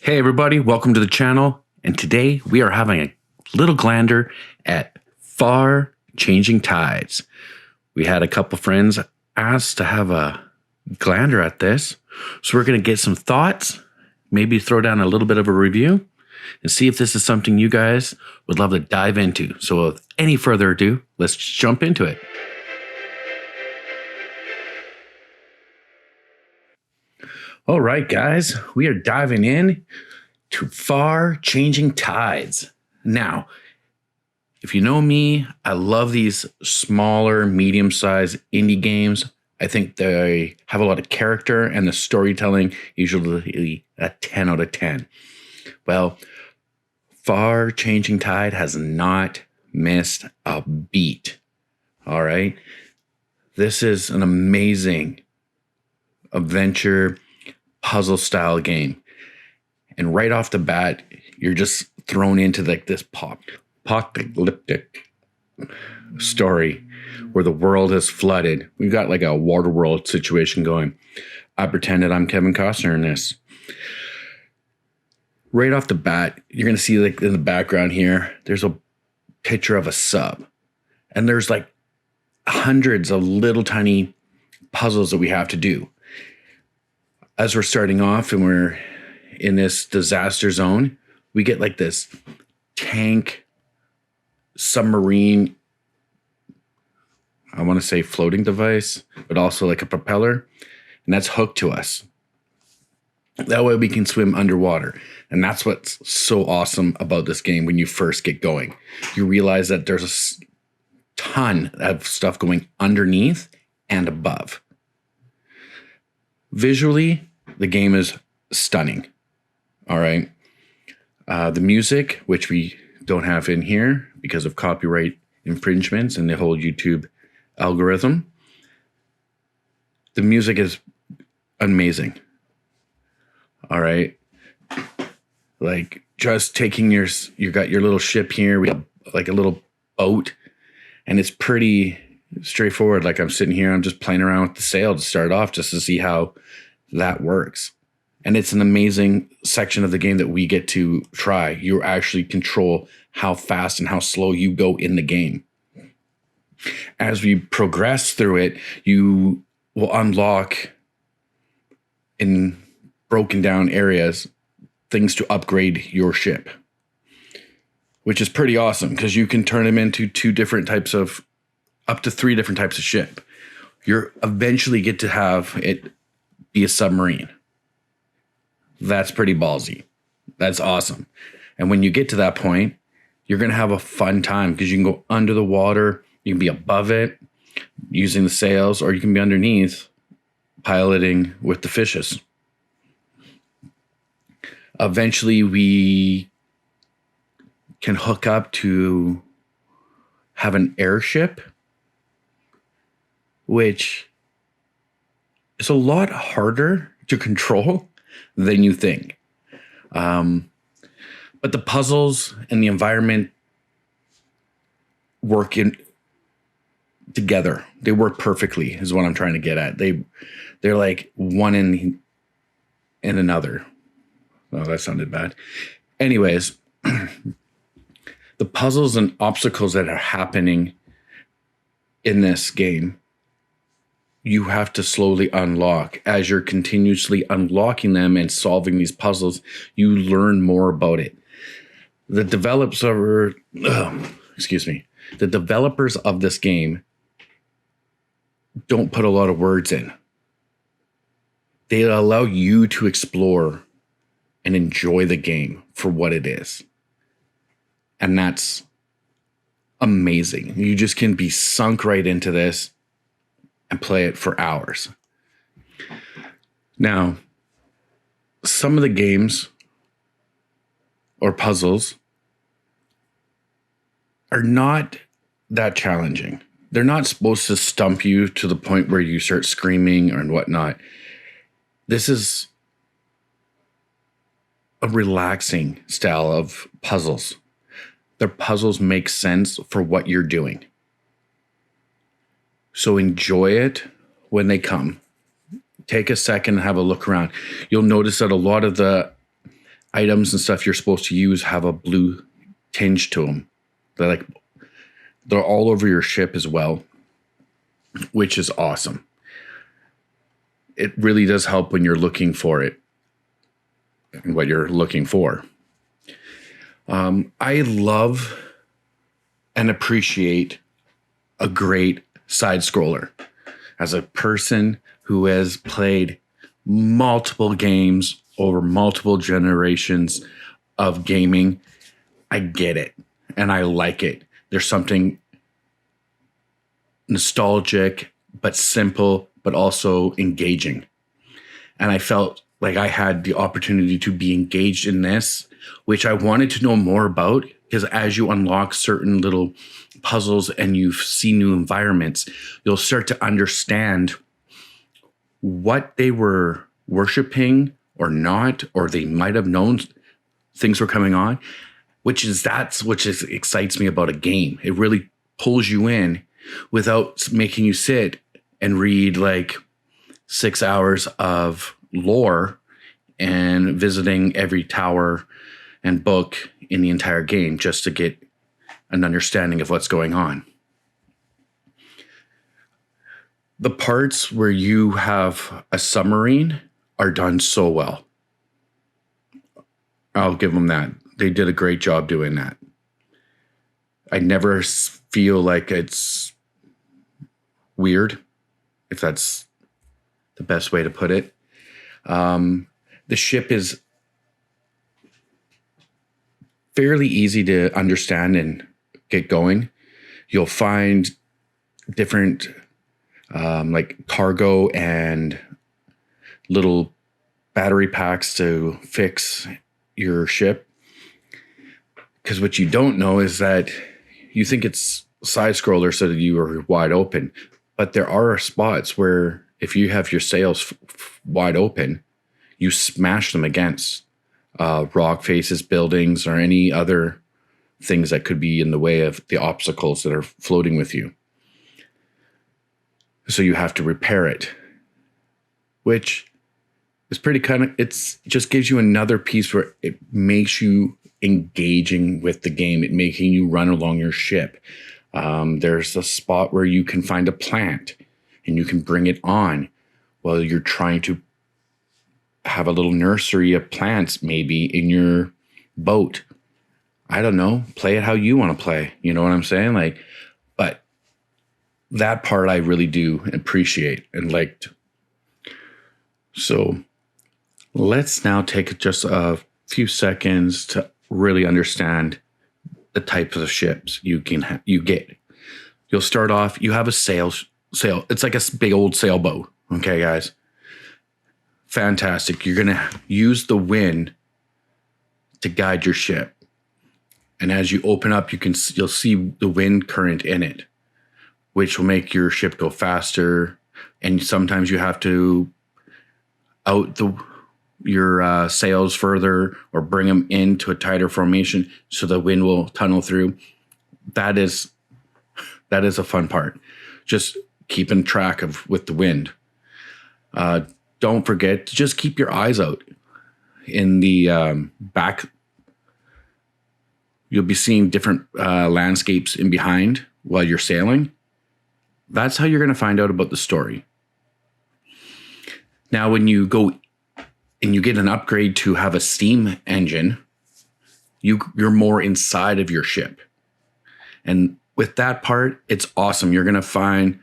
Hey everybody, welcome to the channel, and today we are having a little glander at Far Changing Tides. We had a couple friends ask to have a glander at this, so we're going to get some thoughts, maybe throw down a little bit of a review, and see if this is something you guys would love to dive into. So without any further ado, let's jump into it. All right, guys, we are diving in to Far Changing Tides. Now, if you know me, I love these smaller, medium-sized indie games. I think they have a lot of character, and the storytelling usually a 10 out of 10. Well, Far Changing Tide has not missed a beat. All right, this is an amazing adventure puzzle style game, and right off the bat you're just thrown into like this apocalyptic story where the world is flooded. We've got like a water world situation going. I pretended I'm Kevin Costner in this. Right off the bat, you're gonna see like in the background here, there's a picture of a sub, and there's like hundreds of little tiny puzzles that we have to do. As we're starting off and we're in this disaster zone, we get like this tank, submarine, I want to say floating device, but also like a propeller, and that's hooked to us. That way we can swim underwater. And that's what's so awesome about this game when you first get going. You realize that there's a ton of stuff going underneath and above. Visually, the game is stunning. All right. The music, which we don't have in here because of copyright infringements and the whole YouTube algorithm. The music is amazing. All right. Like just taking you got your little ship here. We have like a little boat, and it's pretty straightforward. Like I'm sitting here, I'm just playing around with the sail to start off just to see how that works. And it's an amazing section of the game that we get to try. You actually control how fast and how slow you go in the game. As we progress through it, you will unlock in broken down areas things to upgrade your ship, which is pretty awesome because you can turn them into up to three different types of ship. You eventually get to have it be a submarine. That's pretty ballsy. That's awesome. And when you get to that point, you're going to have a fun time because you can go under the water, you can be above it using the sails, or you can be underneath piloting with the fishes. Eventually, we can hook up to have an airship, which is a lot harder to control than you think. But the puzzles and the environment work together. They work perfectly is what I'm trying to get at. They're like one in another. Oh, that sounded bad. Anyways, the puzzles and obstacles that are happening in this game, you have to slowly unlock. As you're continuously unlocking them and solving these puzzles, you learn more about it. The developers of this game don't put a lot of words in. They allow you to explore and enjoy the game for what it is. And that's amazing. You just can be sunk right into this and play it for hours. Now, some of the games or puzzles are not that challenging. They're not supposed to stump you to the point where you start screaming or whatnot. This is a relaxing style of puzzles. Their puzzles make sense for what you're doing. So enjoy it when they come. Take a second and have a look around. You'll notice that a lot of the items and stuff you're supposed to use have a blue tinge to them. They're all over your ship as well, which is awesome. It really does help when you're looking for it and what you're looking for. I love and appreciate a great side scroller. As a person who has played multiple games over multiple generations of gaming, I get it and I like it. There's something nostalgic, but simple, but also engaging. And I felt like I had the opportunity to be engaged in this, which I wanted to know more about, because as you unlock certain little puzzles and you see new environments, you'll start to understand what they were worshiping or not, or they might have known things were coming on, which excites me about a game. It really pulls you in without making you sit and read like 6 hours of lore and visiting every tower and book in the entire game just to get an understanding of what's going on. The parts where you have a submarine are done so well. I'll give them that. They did a great job doing that. I never feel like it's weird, if that's the best way to put it. The ship is fairly easy to understand and get going. You'll find different like cargo and little battery packs to fix your ship. Because what you don't know is that you think it's side scroller so that you are wide open. But there are spots where if you have your sails wide open, you smash them against rock faces, buildings, or any other things that could be in the way of the obstacles that are floating with you. So you have to repair it, which is pretty it's just gives you another piece where it makes you engaging with the game. It making you run along your ship. There's a spot where you can find a plant and you can bring it on while you're trying to have a little nursery of plants maybe in your boat. I don't know. Play it how you want to play. You know what I'm saying? But that part I really do appreciate and liked. So let's now take just a few seconds to really understand the types of ships you get. You'll start off, you have a sail. It's like a big old sailboat. Okay, guys. Fantastic. You're going to use the wind to guide your ship. And as you open up, you'll see the wind current in it, which will make your ship go faster. And sometimes you have to out your sails further or bring them into a tighter formation so the wind will tunnel through. That is a fun part. Just keeping track with the wind. Don't forget to just keep your eyes out in the back. You'll be seeing different landscapes in behind while you're sailing. That's how you're going to find out about the story. Now, when you go and you get an upgrade to have a steam engine, you're more inside of your ship. And with that part, it's awesome. You're going to find,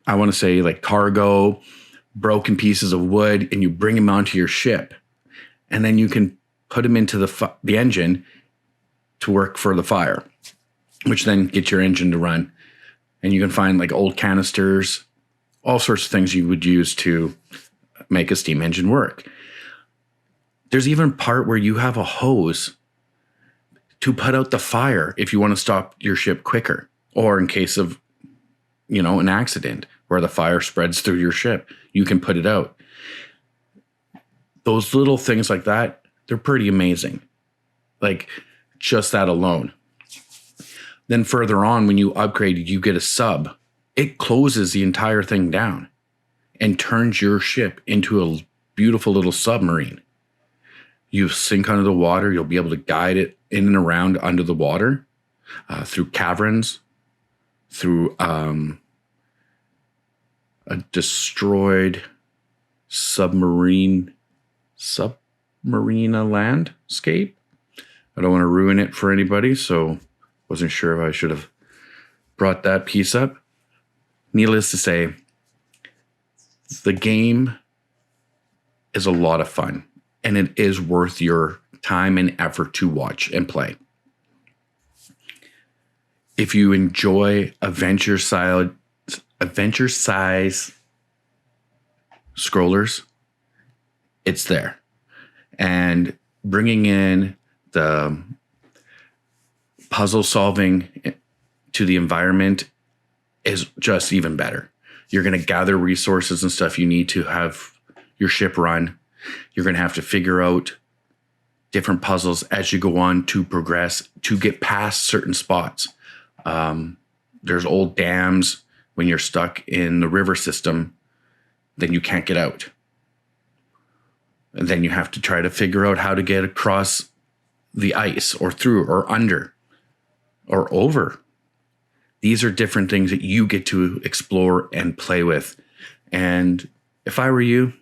I want to say, like cargo, broken pieces of wood, and you bring them onto your ship. And then you can put them into the engine to work for the fire, which then gets your engine to run. And you can find like old canisters, all sorts of things you would use to make a steam engine work. There's even a part where you have a hose to put out the fire if you want to stop your ship quicker, or in case of, an accident where the fire spreads through your ship, you can put it out. Those little things like that, they're pretty amazing. Like just that alone. Then further on, when you upgrade, you get a sub. It closes the entire thing down and turns your ship into a beautiful little submarine. You sink under the water. You'll be able to guide it in and around under the water, through caverns, through a destroyed submarine landscape. I don't want to ruin it for anybody, so wasn't sure if I should have brought that piece up. Needless to say, the game is a lot of fun, and it is worth your time and effort to watch and play. If you enjoy adventure size scrollers, it's there. And bringing in the puzzle solving to the environment is just even better. You're going to gather resources and stuff you need to have your ship run. You're going to have to figure out different puzzles as you go on to progress to get past certain spots. There's old dams when you're stuck in the river system, then you can't get out. And then you have to try to figure out how to get across the ice or through or under or over. These are different things that you get to explore and play with. And if I were you,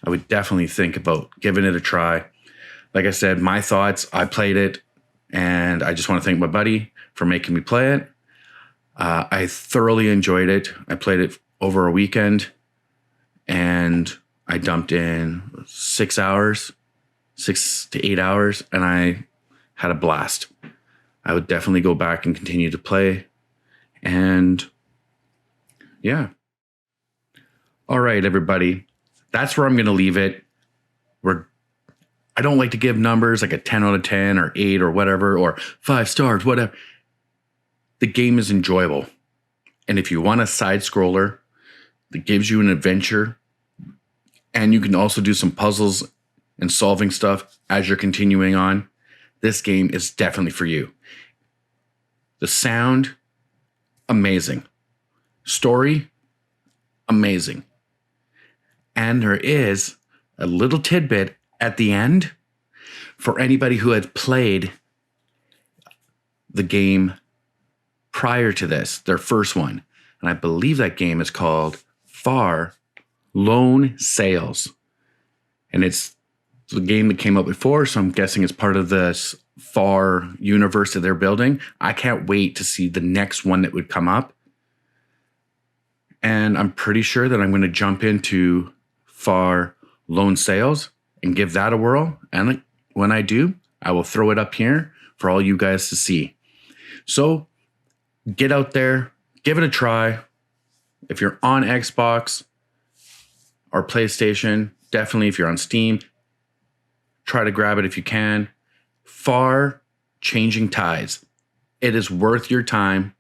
I would definitely think about giving it a try. Like I said, my thoughts, I played it, and I just want to thank my buddy for making me play it. I thoroughly enjoyed it. I played it over a weekend, and I dumped in 6 to 8 hours, and I had a blast. I would definitely go back and continue to play. And yeah. All right, everybody. That's where I'm going to leave it. I don't like to give numbers like a 10 out of 10 or 8 or whatever, or 5 stars, whatever. The game is enjoyable. And if you want a side scroller that gives you an adventure, and you can also do some puzzles and solving stuff as you're continuing on, this game is definitely for you. The sound, amazing. Story, amazing. And there is a little tidbit at the end for anybody who had played the game prior to this, their first one. And I believe that game is called Far Lone Sails. And it's the game that came out before, so I'm guessing it's part of this Far universe that they're building. I can't wait to see the next one that would come up. And I'm pretty sure that I'm going to jump into Far Lone Sails and give that a whirl. And when I do, I will throw it up here for all you guys to see. So get out there, give it a try. If you're on Xbox or PlayStation, definitely if you're on Steam, try to grab it if you can. Far Changing Tides. It is worth your time,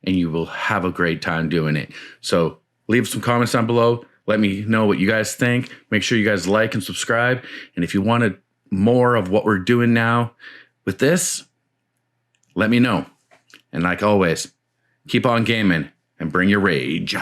and you will have a great time doing it. So leave some comments down below. Let me know what you guys think. Make sure you guys like and subscribe. And if you wanted more of what we're doing now with this, let me know. And like always, keep on gaming and bring your rage.